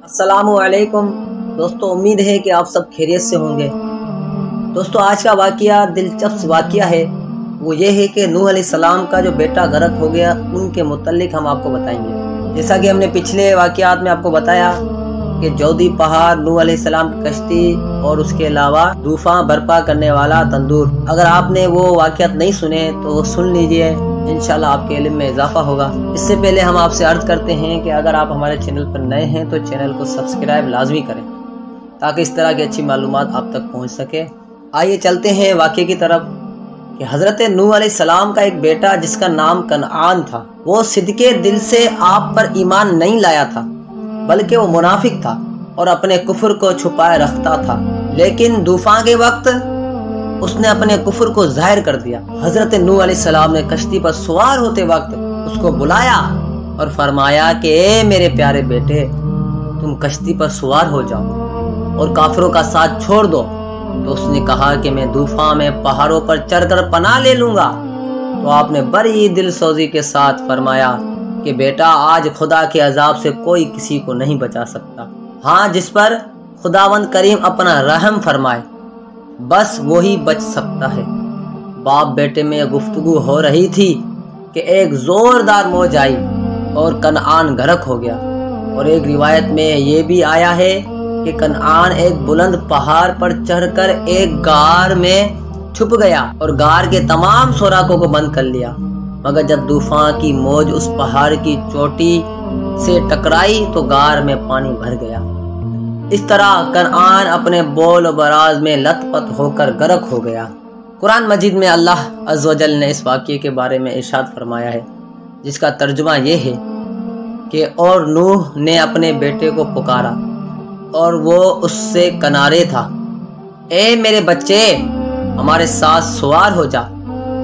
السلام علیکم دوستو، امید ہے کہ آپ سب خیریت سے ہوں گے۔ دوستو آج کا واقعہ دلچسپ واقعہ ہے، وہ یہ ہے کہ نوح علیہ السلام کا جو بیٹا غرق ہو گیا ان کے متعلق ہم آپ کو بتائیں گے۔ جیسا کہ ہم نے پچھلے واقعات میں آپ کو بتایا کہ جودی پہاڑ، نوح علیہ السلام کی کشتی اور اس کے علاوہ طوفان برپا کرنے والا تندور۔ اگر آپ نے وہ واقعات نہیں سنے تو سن لیجئے، انشاءاللہ آپ کے علم میں اضافہ ہوگا۔ اس سے پہلے ہم آپ سے عرض کرتے ہیں کہ اگر آپ ہمارے چینل پر نئے ہیں تو چینل کو سبسکرائب لازمی کریں تاکہ اس طرح کی اچھی معلومات آپ تک پہنچ سکے۔ آئیے چلتے ہیں واقعے کی طرف کہ حضرت نوح علیہ السلام کا ایک بیٹا جس کا نام کنعان تھا، وہ صدقے دل سے آپ پر ایمان نہیں لایا تھا، بلکہ وہ منافق تھا اور اپنے کفر کو چھپائے رکھتا تھا، لیکن طوفان کے وقت اس نے اپنے کفر کو ظاہر کر دیا۔ حضرت نوح علیہ السلام نے کشتی پر سوار ہوتے وقت اس کو بلایا اور فرمایا کہ اے میرے پیارے بیٹے، تم کشتی پر سوار ہو جاؤ اور کافروں کا ساتھ چھوڑ دو۔ تو اس نے کہا کہ میں طوفان میں پہاڑوں پر چڑھ کر پناہ لے لوں گا۔ تو آپ نے بڑی دل سوزی کے ساتھ فرمایا کہ بیٹا، آج خدا کے عذاب سے کوئی کسی کو نہیں بچا سکتا، ہاں جس پر خداوند کریم اپنا رحم فرمائے، بس وہی بچ سکتا ہے۔ باپ بیٹے میں گفتگو ہو رہی تھی کہ ایک زوردار موج آئی اور کنعان غرق ہو گیا، اور ایک روایت میں یہ بھی آیا ہے کہ کنعان ایک بلند پہاڑ پر چڑھ کر ایک غار میں چھپ گیا اور غار کے تمام سوراخوں کو بند کر لیا، مگر جب طوفان کی موج اس پہاڑ کی چوٹی سے ٹکرائی تو غار میں پانی بھر گیا۔ اس طرح کنعان اپنے بول و براز میں لت پت ہو کر غرق ہو گیا۔ قرآن مجید میں اللہ عز و جل نے اس واقعے کے بارے میں ارشاد فرمایا ہے، جس کا ترجمہ یہ ہے کہ اور نوح نے اپنے بیٹے کو پکارا اور وہ اس سے کنارے تھا، اے میرے بچے، ہمارے ساتھ سوار ہو جا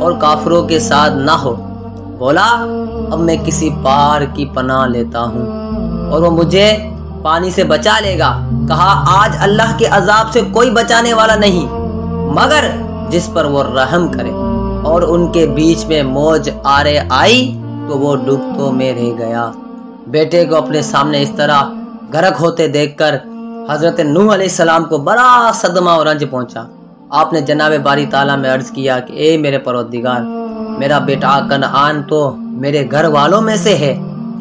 اور کافروں کے ساتھ نہ ہو۔ بولا، اب میں کسی پہاڑ کی پناہ لیتا ہوں اور وہ مجھے پانی سے بچا لے گا۔ کہا، آج اللہ کے عذاب سے کوئی بچانے والا نہیں مگر جس پر وہ رحم کرے۔ اور ان کے بیچ میں موج آرے آئی تو وہ ڈوبتوں میں رہ گیا۔ بیٹے کو اپنے سامنے اس طرح غرق ہوتے دیکھ کر حضرت نوح علیہ السلام کو بڑا صدمہ اور رنج پہنچا۔ آپ نے جناب باری تعالیٰ میں عرض کیا کہ اے میرے پروردگار، میرا بیٹا کنعان تو میرے گھر والوں میں سے ہے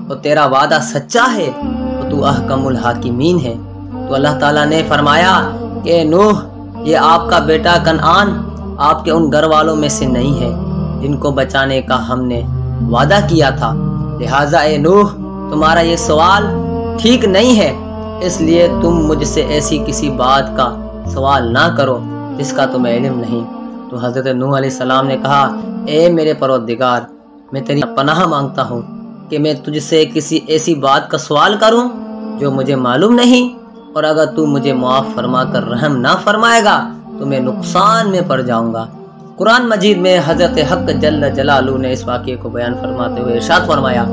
اور تیرا وعدہ سچا ہے، تو احکم الحاکمین ہے۔ تو اللہ تعالیٰ نے فرمایا کہ نوح، یہ آپ کا بیٹا کنعان آپ کے ان گھر والوں میں سے نہیں ہے جن کو بچانے کا ہم نے وعدہ کیا تھا، لہٰذا اے نوح، تمہارا یہ سوال ٹھیک نہیں ہے، اس لیے تم مجھ سے ایسی کسی بات کا سوال نہ کرو جس کا تمہیں علم نہیں۔ تو حضرت نوح علیہ السلام نے کہا، اے میرے پروردگار، میں تیری پناہ مانگتا ہوں کہ میں تجھ سے کسی ایسی بات کا سوال کروں جو مجھے معلوم نہیں، اور اگر تو مجھے معاف فرما کر رحم نہ فرمائے گا تو میں نقصان میں پڑ جاؤں گا۔ قرآن مجید میں حضرت حق جل جلالہ نے اس واقعے کو بیان فرماتے ہوئے ارشاد فرمایا،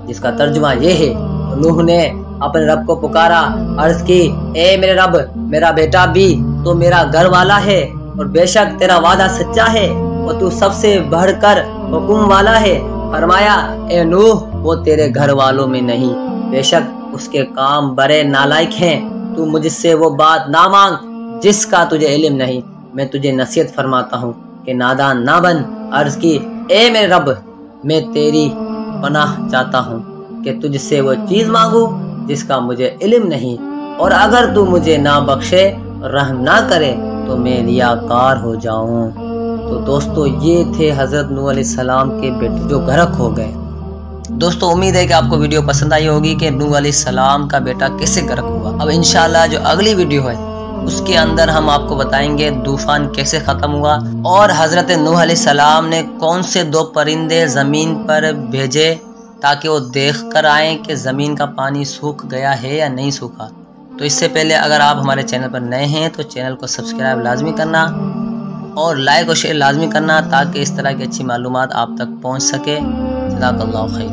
جس کا ترجمہ یہ ہے، نوح نے اپنے رب کو پکارا، عرض کی، اے میرے رب، میرا بیٹا بھی تو میرا گھر والا ہے، اور بے شک تیرا وعدہ سچا ہے اور تو سب سے بڑھ کر حکم والا ہے۔ فرمایا، اے نوح، وہ تیرے گھر والوں میں نہیں، بے شک اس کے کام بڑے نالائق ہیں، تو مجھ سے وہ بات نہ مانگ جس کا تجھے علم نہیں، میں تجھے نصیحت فرماتا ہوں کہ نادان نہ بن۔ عرض کی، اے میرے رب، میں تیری پناہ چاہتا ہوں کہ تجھ سے وہ چیز مانگوں جس کا مجھے علم نہیں، اور اگر تو مجھے نہ بخشے، رحم نہ کرے تو میں ریاکار ہو جاؤں۔ تو دوستو، یہ تھے حضرت نوح علیہ السلام کے بیٹے جو غرق ہو گئے۔ دوستو، امید ہے کہ آپ کو ویڈیو پسند آئی ہوگی کہ نوح علیہ السلام کا بیٹا کیسے غرق ہوا۔ اب انشاءاللہ جو اگلی ویڈیو ہے اس کے اندر ہم آپ کو بتائیں گے طوفان کیسے ختم ہوا، اور حضرت نوح علیہ السلام نے کون سے دو پرندے زمین پر بھیجے تاکہ وہ دیکھ کر آئیں کہ زمین کا پانی سوکھ گیا ہے یا نہیں سوکھا۔ تو اس سے پہلے اگر آپ ہمارے چینل پر نئے ہیں تو چینل کو سبسکرائب لازمی کرنا اور لائک اور شیئر لازمی کرنا تاکہ اس طرح کی اچھی معلومات آپ تک پہنچ سکے۔ جزاک اللہ خیر۔